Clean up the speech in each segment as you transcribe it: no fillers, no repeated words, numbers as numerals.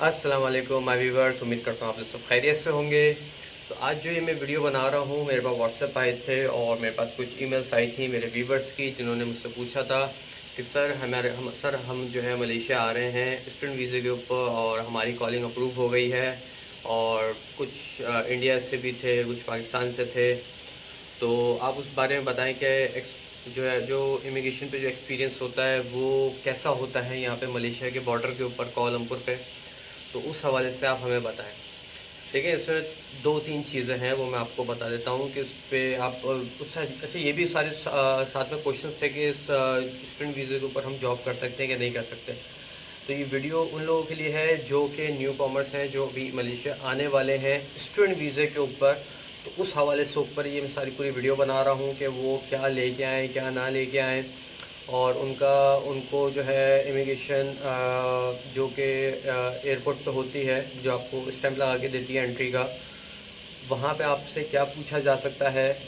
अस्सलाम वालेकुम my viewers, उम्मीद करता हूँ आप लोग सब खैरियत से होंगे। तो आज जो ये मैं वीडियो बना रहा हूँ, मेरे पास व्हाट्सएप आए थे और मेरे पास कुछ ईमेल्स आई थी मेरे व्यूअर्स की, जिन्होंने मुझसे पूछा था कि सर हम जो है मलेशिया आ रहे हैं स्टूडेंट वीज़े के ऊपर और हमारी कॉलिंग अप्रूव हो गई है। और कुछ इंडिया से भी थे, कुछ पाकिस्तान से थे। तो आप उस बारे में बताएं कि जो इमिग्रेशन पे जो एक्सपीरियंस होता है वो कैसा होता है यहाँ पे मलेशिया के बॉर्डर के ऊपर कोलमपुर पे। तो उस हवाले से आप हमें बताएं। ठीक है, इसमें दो तीन चीज़ें हैं वो मैं आपको बता देता हूँ कि उस पर आप उससे अच्छा ये भी सारे साथ में क्वेश्चंस थे कि इस स्टूडेंट वीज़े के ऊपर हम जॉब कर सकते हैं कि नहीं कर सकते। तो ये वीडियो उन लोगों के लिए है जो कि न्यू कॉमर्स हैं, जो भी मलेशिया आने वाले हैं स्टूडेंट वीज़े के ऊपर। तो उस हवाले से ऊपर ये मैं सारी पूरी वीडियो बना रहा हूँ कि वो क्या लेके आएँ क्या ना लेके आएँ। और उनको जो है इमिग्रेशन जो कि एयरपोर्ट पे होती है, जो आपको स्टैंप लगा के देती है एंट्री का, वहाँ पे आपसे क्या पूछा जा सकता है।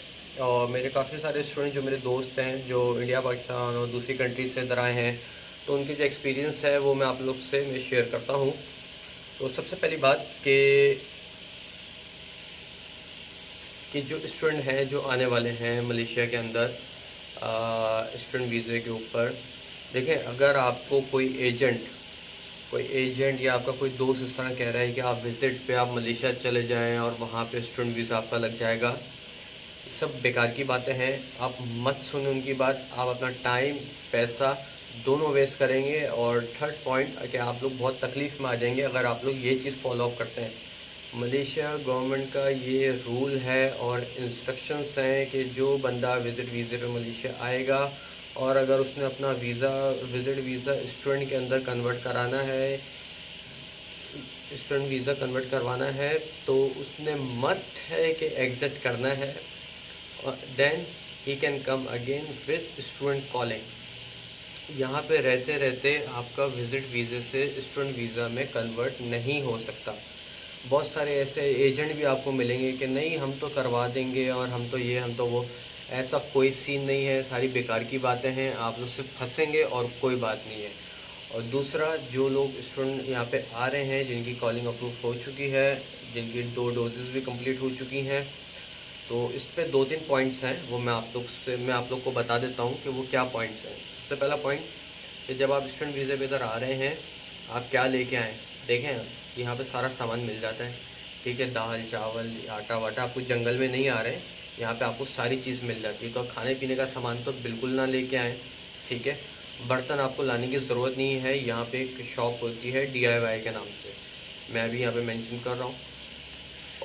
और मेरे काफ़ी सारे स्टूडेंट जो मेरे दोस्त हैं जो इंडिया पाकिस्तान और दूसरी कंट्रीज से इधर आए हैं, तो उनके जो एक्सपीरियंस है वो मैं आप लोग से मैं शेयर करता हूँ। तो सबसे पहली बात कि जो स्टूडेंट हैं जो आने वाले हैं मलेशिया के अंदर स्टूडेंट वीज़े के ऊपर, देखें, अगर आपको कोई एजेंट या आपका कोई दोस्त इस तरह कह रहा है कि आप विज़िट पे आप मलेशिया चले जाएं और वहाँ पे स्टूडेंट वीज़ा आपका लग जाएगा, सब बेकार की बातें हैं। आप मत सुने उनकी बात। आप अपना टाइम पैसा दोनों वेस्ट करेंगे। और थर्ड पॉइंट कि आप लोग बहुत तकलीफ़ में आ जाएंगे अगर आप लोग ये चीज़ फॉलो अप करते हैं। मलेशिया गवर्नमेंट का ये रूल है और इंस्ट्रक्शंस हैं कि जो बंदा विज़िट वीज़े पे मलेशिया आएगा और अगर उसने अपना विज़िट वीज़ा स्टूडेंट के अंदर स्टूडेंट वीज़ा कन्वर्ट करवाना है, तो उसने मस्ट है कि एग्ज़िट करना है। Then he can come again with student calling. यहाँ पे रहते रहते आपका विज़िट वीज़े से स्टूडेंट वीज़ा में कन्वर्ट नहीं हो सकता। बहुत सारे ऐसे एजेंट भी आपको मिलेंगे कि नहीं हम तो करवा देंगे और हम तो ये हम तो वो। ऐसा कोई सीन नहीं है, सारी बेकार की बातें हैं। आप लोग सिर्फ फंसेंगे और कोई बात नहीं है। और दूसरा, जो लोग स्टूडेंट यहाँ पे आ रहे हैं जिनकी कॉलिंग अप्रूव हो चुकी है, जिनकी 2 डोजेज़ भी कंप्लीट हो चुकी हैं, तो इस पे 2-3 पॉइंट्स हैं वो मैं आप लोग को बता देता हूँ कि वो क्या पॉइंट्स हैं। सबसे पहला पॉइंट कि जब आप स्टूडेंट वीज़े पे इधर आ रहे हैं, आप क्या लेके आएँ। देखें, यहाँ पे सारा सामान मिल जाता है। ठीक है, दाल चावल आटा वाटा, आप कुछ जंगल में नहीं आ रहे हैं, यहाँ पे आपको सारी चीज़ मिल जाती है। तो खाने पीने का सामान तो बिल्कुल ना लेके आएँ। ठीक है, बर्तन आपको लाने की ज़रूरत नहीं है। यहाँ पे एक शॉप होती है DIY के नाम से, मैं अभी यहाँ पे मेंशन कर रहा हूँ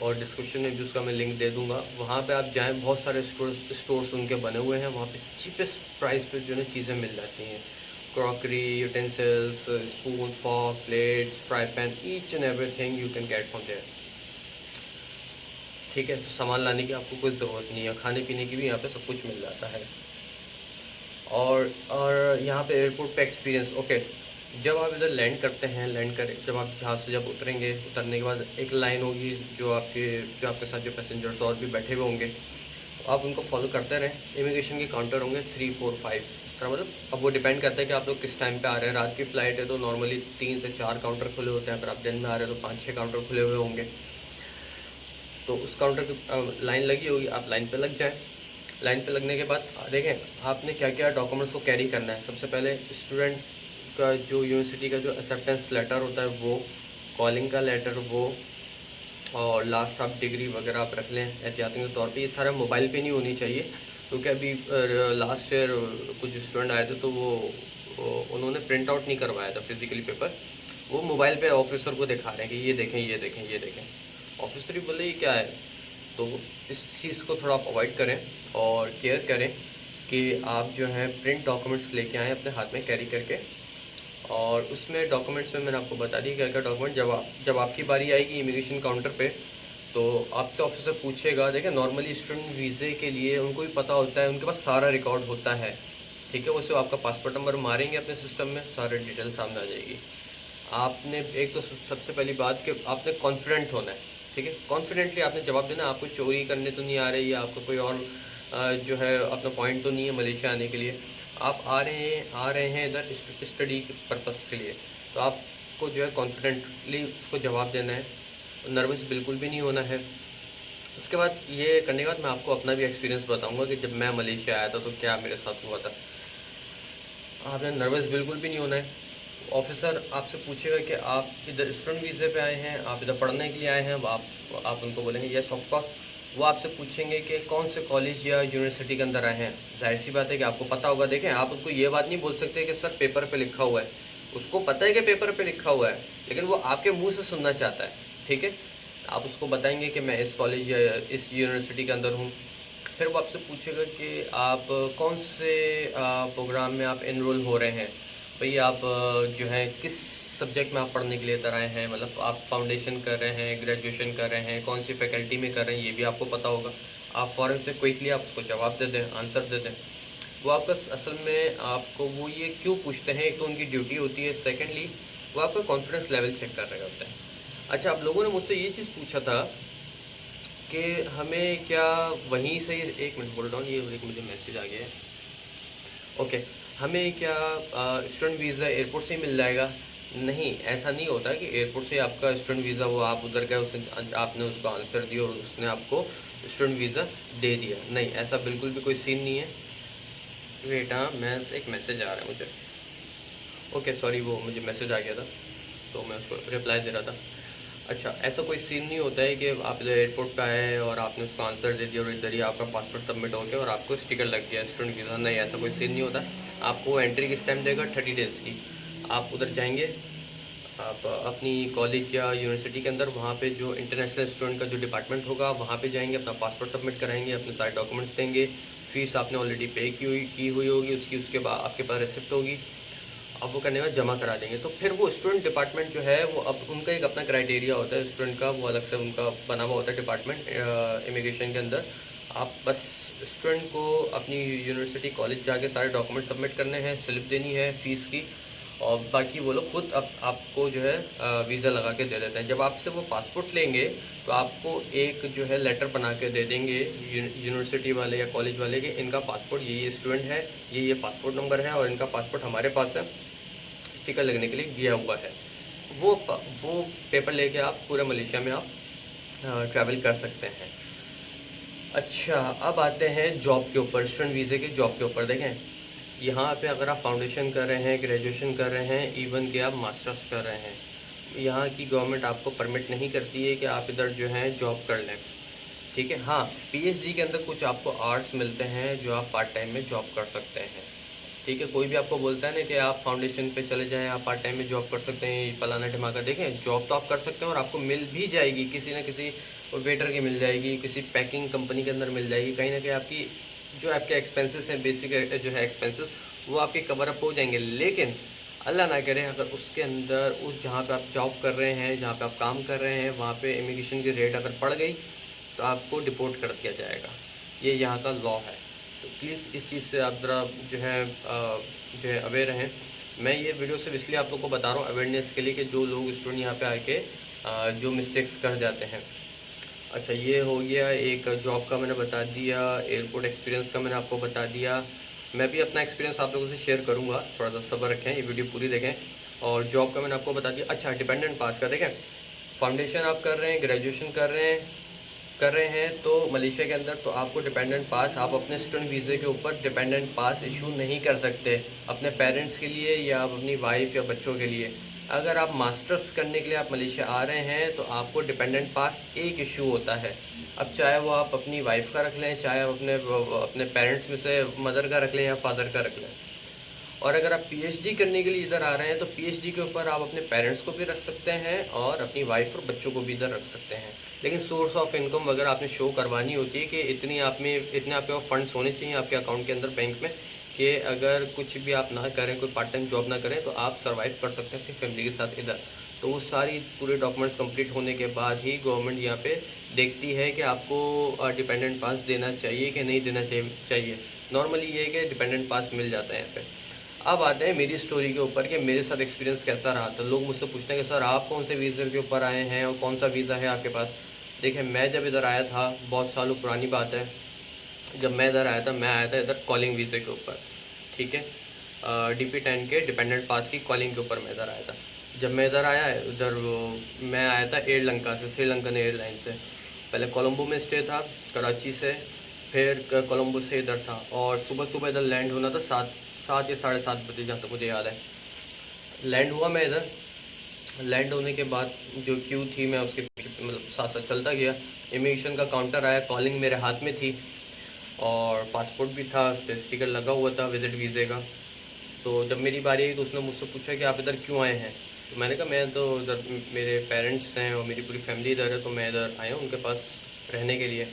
और डिस्क्रिप्शन में भी उसका मैं लिंक दे दूँगा। वहाँ पे आप जाएँ, बहुत सारे स्टोर्स उनके बने हुए हैं। वहाँ पे चीपेस्ट प्राइस पे जो है चीज़ें मिल जाती हैं। Crockery, utensils, spoon, fork, plates, fry pan, each and everything you can get from there. ठीक है, तो सामान लाने की आपको कोई ज़रूरत नहीं है। खाने पीने की भी यहाँ पे सब कुछ मिल जाता है। और यहाँ पे एयरपोर्ट पे एक्सपीरियंस, ओके, जब आप इधर लैंड करते हैं, जब आप जहाज़ से जब उतरेंगे, उतरने के बाद एक लाइन होगी जो आपके साथ जो पैसेंजर्स और भी बैठे हुए होंगे, आप उनको फॉलो करते रहें। इमिग्रेशन के काउंटर होंगे 3, 4, 5 इस तरह। मतलब अब वो डिपेंड करता है कि आप लोग किस टाइम पे आ रहे हैं। रात की फ़्लाइट है तो नॉर्मली 3 से 4 काउंटर खुले होते हैं। अगर आप दिन में आ रहे हैं तो 5-6 काउंटर खुले हुए होंगे। तो उस काउंटर की लाइन लगी होगी, आप लाइन पे लग जाएं। लाइन पे लगने के बाद देखें आपने क्या क्या डॉक्यूमेंट्स को कैरी करना है। सबसे पहले स्टूडेंट का जो यूनिवर्सिटी का जो एक्सेप्टेंस लेटर होता है वो, कॉलिंग का लेटर वो, और लास्ट आप डिग्री वगैरह आप रख लें एहतियाती के तौर पे। ये सारा मोबाइल पे नहीं होनी चाहिए, क्योंकि अभी लास्ट ईयर कुछ स्टूडेंट आए थे तो उन्होंने प्रिंट आउट नहीं करवाया था फिज़िकली पेपर। वो मोबाइल पे ऑफिसर को दिखा रहे हैं कि ये देखें ये देखें ये देखें। ऑफिसर ही बोले ये क्या है। तो इस चीज़ को थोड़ा आप अवॉइड करें और केयर करें कि आप जो है प्रिंट डॉक्यूमेंट्स लेके आएँ अपने हाथ में कैरी करके। और उसमें डॉक्यूमेंट्स में मैंने आपको बता दी क्या क्या डॉक्यूमेंट। जब आपकी बारी आएगी इमिग्रेशन काउंटर पे, तो आपसे ऑफिसर पूछेगा। देखिए, नॉर्मली स्टूडेंट वीज़े के लिए उनको भी पता होता है, उनके पास सारा रिकॉर्ड होता है। ठीक है, वो सिर्फ आपका पासपोर्ट नंबर मारेंगे अपने सिस्टम में, सारे डिटेल सामने आ जाएगी। आपने एक तो सबसे पहली बात कि आपने कॉन्फिडेंट होना है। ठीक है, कॉन्फिडेंटली आपने जवाब देना। आपको चोरी करने तो नहीं आ रही है, आपको कोई और जो है अपना पॉइंट तो नहीं है मलेशिया आने के लिए। आप आ रहे हैं इधर स्टडी के पर्पज़ के लिए। तो आप आपको जो है कॉन्फिडेंटली उसको जवाब देना है, नर्वस बिल्कुल भी नहीं होना है। उसके बाद ये करने के बाद मैं आपको अपना भी एक्सपीरियंस बताऊंगा कि जब मैं मलेशिया आया था तो क्या मेरे साथ हुआ था। आपने नर्वस बिल्कुल भी नहीं होना है। ऑफिसर आपसे पूछेगा कि आप इधर स्टूडेंट वीज़े पे आए हैं, आप इधर पढ़ने के लिए आए हैं, आप उनको बोलेंगे यस ऑफ कोर्स। वो आपसे पूछेंगे कि कौन से कॉलेज या यूनिवर्सिटी के अंदर आए हैं। जाहिर सी बात है कि आपको पता होगा। देखें, आप उनको ये बात नहीं बोल सकते कि सर पेपर पे लिखा हुआ है। उसको पता है कि पेपर पे लिखा हुआ है, लेकिन वो आपके मुंह से सुनना चाहता है। ठीक है, आप उसको बताएंगे कि मैं इस कॉलेज या इस यूनिवर्सिटी के अंदर हूँ। फिर वो आपसे पूछेगा कि आप कौन से प्रोग्राम में आप एनरोल हो रहे हैं। भाई आप जो है किस सब्जेक्ट में आप पढ़ने के लिए इधर आए हैं, मतलब आप फाउंडेशन कर रहे हैं, ग्रेजुएशन कर रहे हैं, कौन सी फैकल्टी में कर रहे हैं, ये भी आपको पता होगा। आप फ़ौरन से क्विकली आप उसको जवाब दे दें, आंसर दे दें। वो आपका असल में आपको वो ये क्यों पूछते हैं, एक तो उनकी ड्यूटी होती है, सेकेंडली वो आपका कॉन्फिडेंस लेवल चेक कर रहे होते हैं। अच्छा, आप लोगों ने मुझसे ये चीज़ पूछा था कि हमें क्या वहीं से, एक मिनट बोल रहा हूँ, ये एक मुझे मैसेज आ गया है। ओके, हमें क्या स्टूडेंट वीज़ा एयरपोर्ट से ही मिल जाएगा? नहीं, ऐसा नहीं होता कि एयरपोर्ट से आपका स्टूडेंट वीज़ा, वो आप उधर गए, उसने आपने उसको आंसर दिया और उसने आपको स्टूडेंट वीज़ा दे दिया। नहीं, ऐसा बिल्कुल भी कोई सीन नहीं है। वेट, हाँ, मैं एक मैसेज आ रहा है मुझे। ओके सॉरी, वो मुझे मैसेज आ गया था तो मैं उसको रिप्लाई दे रहा था। अच्छा, ऐसा कोई सीन नहीं होता है कि आप इधर एयरपोर्ट पे आए और आपने उसको आंसर दे दिया और इधर ही आपका पासपोर्ट सबमिट हो गया और आपको स्टिकर लग गया स्टूडेंट वीज़ा। नहीं, ऐसा कोई सीन नहीं होता। आपको एंट्री की स्टैम्प देगा 30 डेज़ की। आप उधर जाएंगे, आप अपनी कॉलेज या यूनिवर्सिटी के अंदर, वहाँ पे जो इंटरनेशनल स्टूडेंट का जो डिपार्टमेंट होगा वहाँ पे जाएंगे, अपना पासपोर्ट सबमिट कराएंगे, अपने सारे डॉक्यूमेंट्स देंगे। फ़ीस आपने ऑलरेडी पे की हुई होगी, उसके बाद आपके पास रिसिप्ट होगी, अब वो करने में जमा करा देंगे। तो फिर वो स्टूडेंट डिपार्टमेंट जो है वो अब उनका एक अपना क्राइटेरिया होता है स्टूडेंट का, वो अलग से उनका बना हुआ होता है डिपार्टमेंट इमिग्रेशन के अंदर। आप बस स्टूडेंट को अपनी यूनिवर्सिटी कॉलेज जाके सारे डॉक्यूमेंट सबमिट करने हैं, स्लिप देनी है फ़ीस की, और बाकी वो लोग खुद आपको जो है वीज़ा लगा के दे देते हैं। जब आपसे वो पासपोर्ट लेंगे तो आपको एक जो है लेटर बना के दे देंगे यूनिवर्सिटी वाले या कॉलेज वाले कि इनका पासपोर्ट ये स्टूडेंट है, ये पासपोर्ट नंबर है और इनका पासपोर्ट हमारे पास है, स्टिकर लगने के लिए गया हुआ है। वो पेपर लेके आप पूरे मलेशिया में आप ट्रैवल कर सकते हैं। अच्छा, अब आते हैं जॉब के ऊपर, स्टूडेंट वीज़े के जॉब के ऊपर। देखें, यहाँ पे अगर आप फाउंडेशन कर रहे हैं, ग्रेजुएशन कर रहे हैं, इवन कि आप मास्टर्स कर रहे हैं, यहाँ की गवर्नमेंट आपको परमिट नहीं करती है कि आप इधर जो है जॉब कर लें। ठीक है, हाँ, पीएचडी के अंदर कुछ आपको आवर्स मिलते हैं जो आप पार्ट टाइम में जॉब कर सकते हैं। ठीक है, कोई भी आपको बोलता है ना कि आप फाउंडेशन पे चले जाएं, आप पार्ट टाइम में जॉब कर सकते हैं, फलाना ढिमाका, देखें जॉब तो आप कर सकते हैं और आपको मिल भी जाएगी, किसी न किसी वेटर की मिल जाएगी, किसी पैकिंग कंपनी के अंदर मिल जाएगी। कहीं ना कहीं आपकी जो आपके एक्सपेंसेस हैं, बेसिक जो है एक्सपेंसेस, वो आपके कवर अप हो जाएंगे। लेकिन अल्लाह ना करे, अगर उसके अंदर उस जहाँ पे आप जॉब कर रहे हैं, जहाँ पे आप काम कर रहे हैं, वहाँ पे इमिग्रेशन की रेट अगर बढ़ गई तो आपको डिपोर्ट कर दिया जाएगा। ये यहाँ का लॉ है। तो प्लीज़ इस चीज़ से आप ज़रा जो है अवेयर रहें। मैं ये वीडियो सिर्फ इसलिए आप लोग को बता रहा हूँ अवेयरनेस के लिए कि जो लोग स्टूडेंट यहाँ पे आके जो मिस्टेक्स कर जाते हैं। अच्छा, ये हो गया एक जॉब का मैंने बता दिया, एयरपोर्ट एक्सपीरियंस का मैंने आपको बता दिया। मैं भी अपना एक्सपीरियंस आप लोगों से शेयर करूँगा, थोड़ा सा सब्र रखें, ये वीडियो पूरी देखें। और जॉब का मैंने आपको बता दिया। अच्छा, डिपेंडेंट पास का देखें, फाउंडेशन आप कर रहे हैं, ग्रेजुएशन कर रहे हैं तो मलेशिया के अंदर तो आपको डिपेंडेंट पास, आप अपने स्टूडेंट वीज़े के ऊपर डिपेंडेंट पास इशू नहीं कर सकते अपने पेरेंट्स के लिए या आप अपनी वाइफ या बच्चों के लिए। अगर आप मास्टर्स करने के लिए आप मलेशिया आ रहे हैं तो आपको डिपेंडेंट पास एक इशू होता है। अब चाहे वो आप अपनी वाइफ का रख लें, चाहे आप अपने पेरेंट्स में से मदर का रख लें या फादर का रख लें। और अगर आप पीएचडी करने के लिए इधर आ रहे हैं तो पीएचडी के ऊपर आप अपने पेरेंट्स को भी रख सकते हैं और अपनी वाइफ और बच्चों को भी इधर रख सकते हैं। लेकिन सोर्स ऑफ इनकम अगर आपने शो करवानी होती है कि इतने आपके पास फंड्स होने चाहिए आपके अकाउंट के अंदर बैंक में, कि अगर कुछ भी आप ना करें, कोई पार्ट टाइम जॉब ना करें, तो आप सर्वाइव कर सकते हैं अपनी फैमिली के साथ इधर। तो वो सारी पूरे डॉक्यूमेंट्स कंप्लीट होने के बाद ही गवर्नमेंट यहाँ पे देखती है कि आपको डिपेंडेंट पास देना चाहिए कि नहीं देना चाहिए। नॉर्मली ये है कि डिपेंडेंट पास मिल जाता है यहाँ पे। अब आते हैं मेरी स्टोरी के ऊपर कि मेरे साथ एक्सपीरियंस कैसा रहा था। लोग मुझसे पूछते हैं कि सर आप कौन से वीज़े के ऊपर आए हैं और कौन सा वीज़ा है आपके पास। देखिए, मैं जब इधर आया था, बहुत सालों पुरानी बात है, जब मैं इधर आया था, मैं आया था इधर कॉलिंग वीज़े के ऊपर। ठीक है, DP10 के डिपेंडेंट पास की कॉलिंग के ऊपर मैं इधर आया था। जब मैं इधर आया, उधर मैं आया था एयरलंका से, श्रीलंकन एयरलाइन से। पहले कोलंबो में स्टे था, कराची से, फिर कोलंबो से इधर था, और सुबह सुबह इधर लैंड होना था 7 या 7:30 बजे, जहाँ तक मुझे याद है। लैंड हुआ मैं इधर। लैंड होने के बाद जो क्यू थी, मैं उसके पीछे मतलब साथ साथ चलता गया। इमिग्रेशन का काउंटर आया, कॉलिंग मेरे हाथ में थी और पासपोर्ट भी था, उस पर स्टिकर लगा हुआ था विज़िट वीज़े का। तो जब मेरी बारी आई तो उसने मुझसे पूछा कि आप इधर क्यों आए हैं। तो मैंने कहा मैं तो इधर, मेरे पेरेंट्स हैं और मेरी पूरी फैमिली इधर है, तो मैं इधर आया हूँ उनके पास रहने के लिए।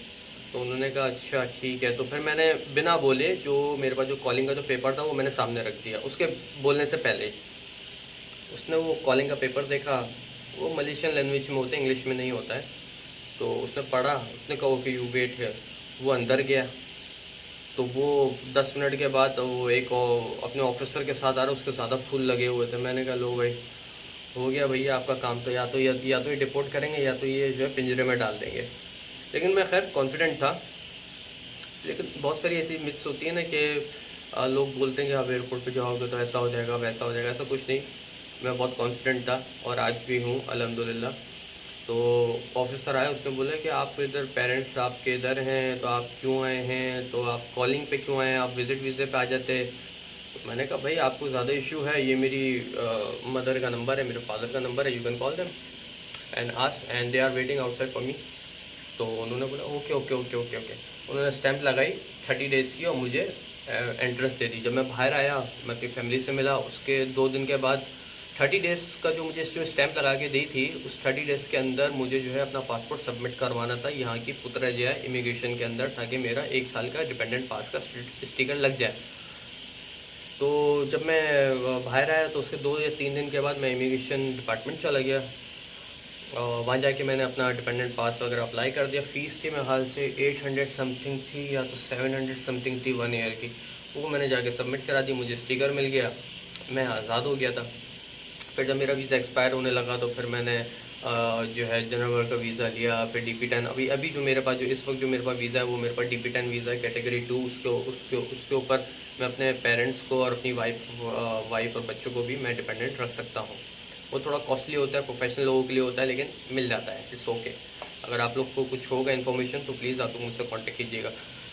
तो उन्होंने कहा अच्छा ठीक है। तो फिर मैंने बिना बोले, जो मेरे पास जो कॉलिंग का जो पेपर था वो मैंने सामने रख दिया, उसके बोलने से पहले ही। उसने वो कॉलिंग का पेपर देखा, वो मलेशियन लैंग्वेज में होता है, इंग्लिश में नहीं होता है। तो उसने पढ़ा, उसने कहा ओके यू वेट है। वो अंदर गया। तो वो 10 मिनट के बाद वो एक अपने ऑफिसर के साथ आ रहा, उसके ज़्यादा फूल लगे हुए थे। मैंने कहा लो भाई, हो गया भैया आपका काम, तो या तो ये डिपोर्ट करेंगे, या तो ये जो है पिंजरे में डाल देंगे। लेकिन मैं खैर कॉन्फिडेंट था। लेकिन बहुत सारी ऐसी मिथ्स होती है ना कि लोग बोलते हैं कि आप एयरपोर्ट पे जाओगे तो ऐसा हो जाएगा वैसा हो जाएगा। ऐसा कुछ नहीं, मैं बहुत कॉन्फिडेंट था और आज भी हूँ अल्हम्दुलिल्लाह। तो ऑफिसर आया, उसने बोला कि आप इधर पेरेंट्स आपके इधर हैं, तो आप क्यों आए हैं, तो आप कॉलिंग पे क्यों आए हैं, आप विज़िट वीज़े पे आ जाते। तो मैंने कहा भाई आपको ज़्यादा इशू है, ये मेरी मदर का नंबर है, मेरे फादर का नंबर है, you can call them and ask and they are waiting outside for me. तो उन्होंने बोला okay okay okay okay okay. उन्होंने स्टैंप लगाई 30 डेज़ की और मुझे एंट्रेंस दे दी। जब मैं बाहर आया, मैं अपनी फैमिली से मिला, उसके 2 दिन के बाद 30 डेज़ का जो मुझे जो स्टैंप लगा के दी थी, उस 30 डेज़ के अंदर मुझे जो है अपना पासपोर्ट सबमिट करवाना था यहाँ की पुत्रजया इमिग्रेशन के अंदर, ताकि मेरा 1 साल का डिपेंडेंट पास का स्टिकर लग जाए। तो जब मैं बाहर आया तो उसके 2 या 3 दिन के बाद मैं इमिग्रेशन डिपार्टमेंट चला गया और वहाँ जाके मैंने अपना डिपेंडेंट पास वगैरह अप्लाई कर दिया। फ़ीस थी मेरे ख्याल से 800 समथिंग थी या तो 700 समथिंग थी 1 ईयर की। वो मैंने जाके सबमिट करा दी, मुझे स्टिकर मिल गया, मैं आज़ाद हो गया था। फिर जब मेरा वीज़ा एक्सपायर होने लगा तो फिर मैंने जो है जनरल वर्कर वीज़ा लिया, फिर DP10। अभी अभी जो मेरे पास जो इस वक्त जो मेरे पास वीज़ा है वो मेरे पास DP10 वीज़ा है, कैटेगरी 2। उसके ऊपर मैं अपने पेरेंट्स को और अपनी वाइफ और बच्चों को भी मैं डिपेंडेंट रख सकता हूँ। वो थोड़ा कॉस्टली होता है, प्रोफेशनल लोगों के लिए होता है, लेकिन मिल जाता है, इट्स ओके। अगर आप लोग को कुछ होगा इन्फॉर्मेशन तो प्लीज़ आप लोग मुझसे कॉन्टेक्ट कीजिएगा।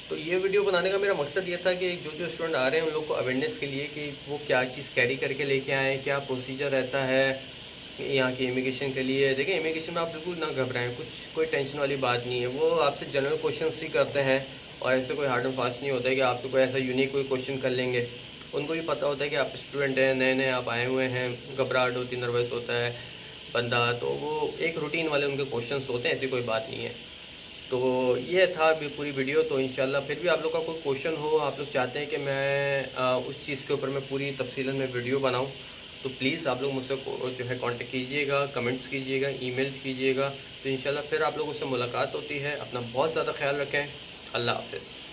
तो ये वीडियो बनाने का मेरा मकसद ये था कि जो स्टूडेंट आ रहे हैं उन लोग को अवेयरनेस के लिए कि वो क्या चीज़ कैरी करके लेके आएँ, क्या प्रोसीजर रहता है यहाँ की इमिग्रेशन के लिए। देखिए इमिग्रेशन में आप बिल्कुल ना घबराएं, कोई टेंशन वाली बात नहीं है। वो आपसे जनरल क्वेश्चंस ही करते हैं और ऐसे कोई हार्ड एंड फास्ट नहीं होता है कि आपसे कोई ऐसा यूनिक कोई क्वेश्चन कर लेंगे। उनको भी पता होता है कि आप स्टूडेंट हैं, नए नए आप आए हुए हैं, घबराहट होती, नर्वस होता है बंदा, तो वो एक रूटीन वाले उनके क्वेश्चंस होते हैं, ऐसी कोई बात नहीं है। तो ये था अभी पूरी वीडियो। तो इंशाल्लाह फिर भी आप लोग का कोई क्वेश्चन हो, आप लोग चाहते हैं कि मैं उस चीज़ के ऊपर मैं पूरी तफसीलन में वीडियो बनाऊं, तो प्लीज़ आप लोग मुझसे जो है कांटेक्ट कीजिएगा, कमेंट्स कीजिएगा, ईमेल्स कीजिएगा। तो इंशाल्लाह फिर आप लोगों से मुलाकात होती है। अपना बहुत ज़्यादा ख्याल रखें। अल्लाह हाफ़िज़।